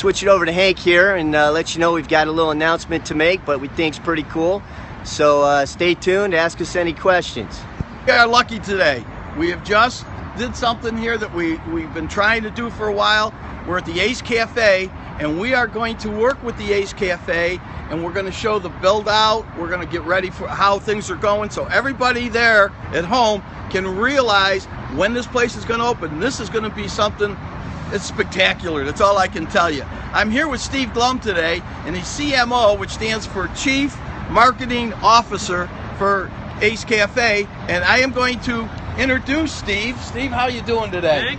Switch it over to Hank here and let you know we've got a little announcement to make, but we think it's pretty cool. So stay tuned, ask us any questions. We are lucky today. We have just did something here that we've been trying to do for a while. We're at the Ace Cafe, and we are going to work with the Ace Cafe, and we're going to show the build out. We're going to get ready for how things are going, so everybody there at home can realize when this place is going to open. This is going to be something it's spectacular. That's all I can tell you. I'm here with Steve Glum today, and he's CMO, which stands for Chief Marketing Officer for Ace Cafe, and I am going to introduce Steve. Steve, how you doing today?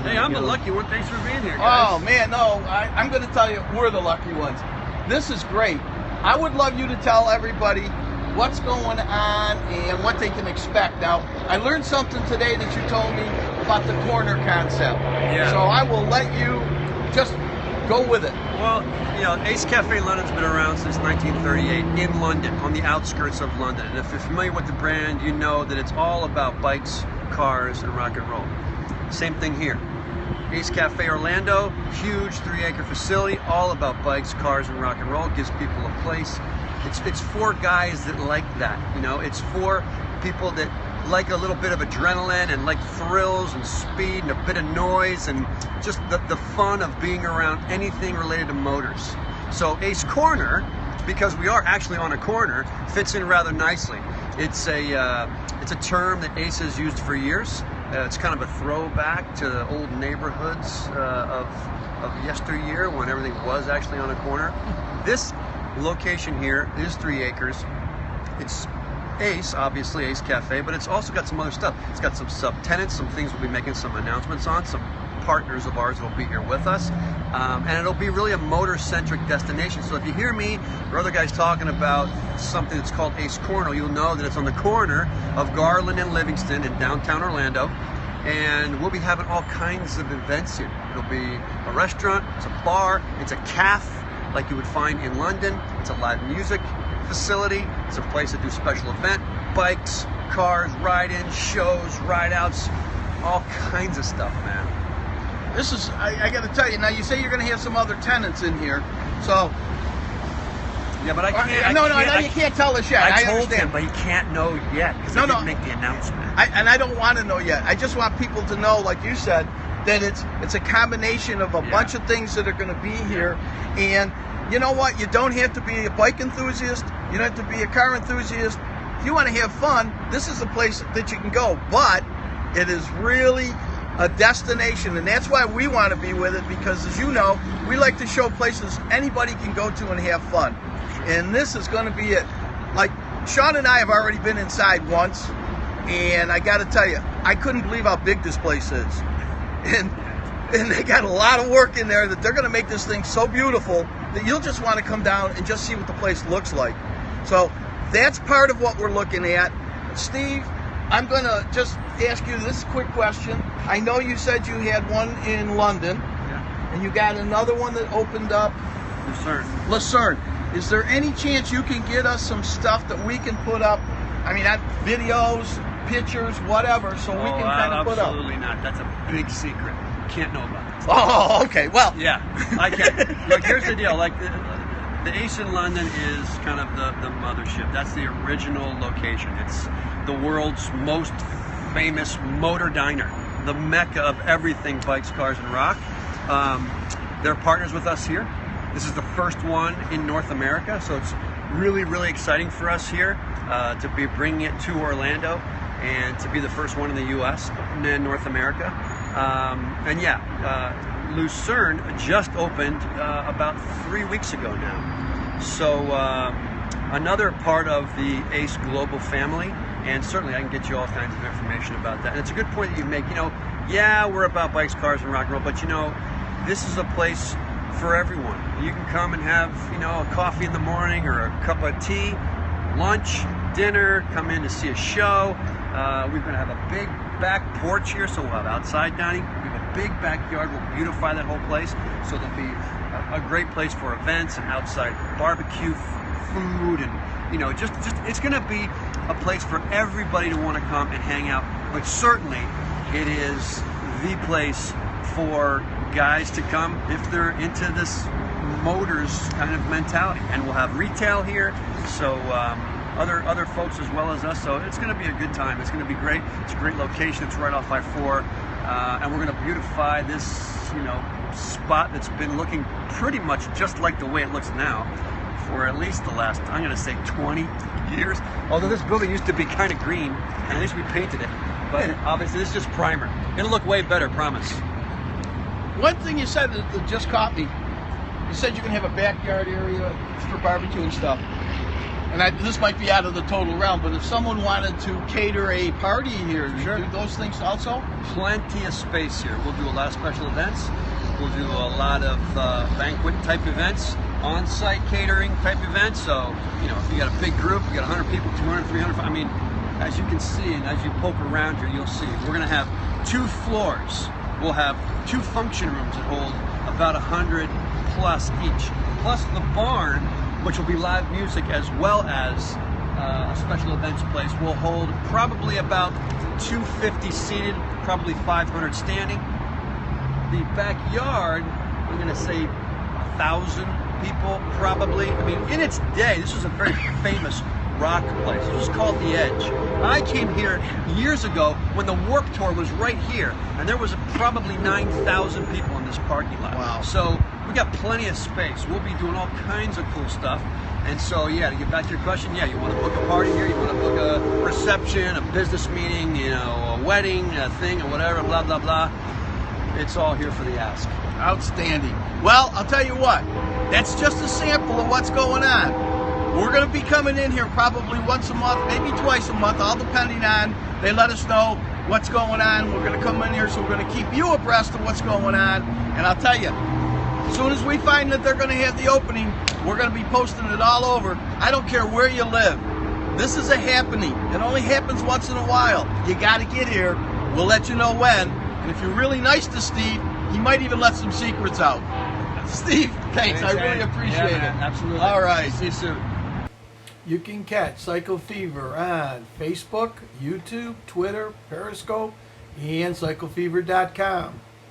Hey, I'm the lucky one. Thanks for being here, guys. Oh man, no, I'm going to tell you, we're the lucky ones. This is great. I would love you to tell everybody what's going on and what they can expect. Now, I learned something today that you told me about the corner concept. Yeah. So I will let you just go with it. Well, you know, Ace Cafe London's been around since 1938 in London, on the outskirts of London. And if you're familiar with the brand, you know that it's all about bikes, cars, and rock and roll. Same thing here. Ace Cafe Orlando, huge 3-acre facility, all about bikes, cars, and rock and roll. Gives people a place. It's for guys that like that, you know. It's for people that like a little bit of adrenaline and like thrills and speed and a bit of noise and just the fun of being around anything related to motors. So Ace Corner, because we are actually on a corner, fits in rather nicely. It's a term that Ace has used for years. It's kind of a throwback to the old neighborhoods of yesteryear when everything was actually on a corner. This location here is 3 acres. It's Ace, obviously, Ace Cafe, but it's also got some other stuff. It's got some subtenants, some things we'll be making some announcements on, some partners of ours will be here with us, and it'll be really a motor-centric destination. So if you hear me or other guys talking about something that's called Ace Corner, you'll know that it's on the corner of Garland and Livingston in downtown Orlando, and we'll be having all kinds of events here. It'll be a restaurant, it's a bar, it's a cafe like you would find in London, it's a live music facility, it's a place to do special event, bikes, cars, ride-ins, shows, ride-outs, all kinds of stuff, man. This is, I got to tell you, now you say you're going to have some other tenants in here, so. Yeah, but I can't. No, you can't tell us yet. I told understand. him, but he can't know yet because I didn't make the announcement. And I don't want to know yet. I just want people to know, like you said, that it's a combination of a bunch of things that are going to be here. And you know what? You don't have to be a bike enthusiast. You don't have to be a car enthusiast. If you want to have fun, this is the place that you can go. But it is really a destination, and that's why we want to be with it, because as you know, we like to show places anybody can go to and have fun. And this is going to be it. Like, Sean and I have already been inside once, and I got to tell you, I couldn't believe how big this place is. And they got a lot of work in there that they're going to make this thing so beautiful that you'll just want to come down and just see what the place looks like. So that's part of what we're looking at. Steve, I'm going to just ask you this quick question. I know you said you had one in London, and you got another one that opened up. Lucerne. Is there any chance you can get us some stuff that we can put up? I mean, videos, pictures, whatever, so we can kind of put up. Absolutely not. That's a big secret. Can't know about it. Oh, okay. Well. Yeah, I can't. Look, here's the deal. Like, the Ace in London is kind of the mothership. That's the original location. It's the world's most famous motor diner, the mecca of everything bikes, cars, and rock. They're partners with us here. This is the first one in North America, so it's really, really exciting for us here to be bringing it to Orlando and to be the first one in the U.S. and in North America. And yeah, Lucerne just opened about 3 weeks ago now. So another part of the Ace Global family, and certainly I can get you all kinds of information about that. And it's a good point that you make. You know, yeah, we're about bikes, cars, and rock and roll, but you know, this is a place for everyone. You can come and have, you know, a coffee in the morning or a cup of tea, lunch, dinner, come in to see a show. We're going to have a big back porch here, so we'll have outside dining. We have a big backyard. We'll beautify that whole place, so there'll be a great place for events and outside barbecue food, and you know, just it's going to be a place for everybody to want to come and hang out. But certainly, it is the place for guys to come if they're into this motors kind of mentality. And we'll have retail here, so other folks as well as us. So it's going to be a good time. It's going to be great. It's a great location. It's right off I-4, and we're going to beautify this, spot that's been looking pretty much just like the way it looks now for at least the last, I'm going to say 20 years. Although this building used to be kind of green, and at least we painted it. But obviously this is just primer. It'll look way better, promise. One thing you said that just caught me. You said you're going to have a backyard area for barbecue and stuff. And this might be out of the total realm, but if someone wanted to cater a party here, Sure. do those things also? Plenty of space here. We'll do a lot of special events. We'll do a lot of banquet type events, on-site catering type events. So, if you got a big group, you got 100 people, 200, 300, I mean, as you can see, and as you poke around here, you'll see, we're gonna have 2 floors. We'll have 2 function rooms that hold about 100 plus each. Plus the barn, which will be live music as well as a special events place, will hold probably about 250 seated, probably 500 standing. The backyard, I'm going to say 1,000 people probably. I mean, in its day, this was a very famous rock place. It was called The Edge. I came here years ago when the Warped Tour was right here, and there was probably 9,000 people in this parking lot. Wow. So we got plenty of space. We'll be doing all kinds of cool stuff. And so, yeah, to get back to your question, yeah, you want to book a party here, you want to book a reception, a business meeting, a wedding, a thing, or whatever, blah, blah, blah. It's all here for the ask. Outstanding. Well, I'll tell you what, that's just a sample of what's going on. We're going to be coming in here probably once a month, maybe twice a month, all depending on, they let us know what's going on. We're going to come in here, so we're going to keep you abreast of what's going on. And I'll tell you, as soon as we find that they're going to have the opening, we're going to be posting it all over. I don't care where you live. This is a happening. It only happens once in a while. You got to get here. We'll let you know when. And if you're really nice to Steve, he might even let some secrets out. Steve, thanks. I really appreciate it. Absolutely. All right. See you soon. You can catch Psycho Fever on Facebook, YouTube, Twitter, Periscope, and psychofever.com.